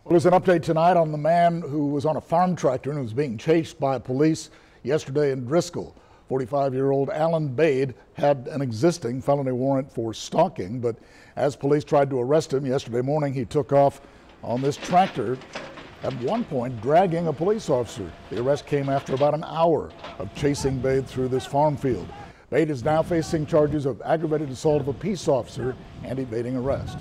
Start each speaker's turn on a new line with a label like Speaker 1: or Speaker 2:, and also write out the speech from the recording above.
Speaker 1: Well, there's an update tonight on the man who was on a farm tractor and was being chased by police yesterday in Driscoll. 45-year-old Alan Bade had an existing felony warrant for stalking, but as police tried to arrest him yesterday morning, he took off on this tractor, at one point dragging a police officer. The arrest came after about an hour of chasing Bade through this farm field. Bade is now facing charges of aggravated assault of a peace officer and evading arrest.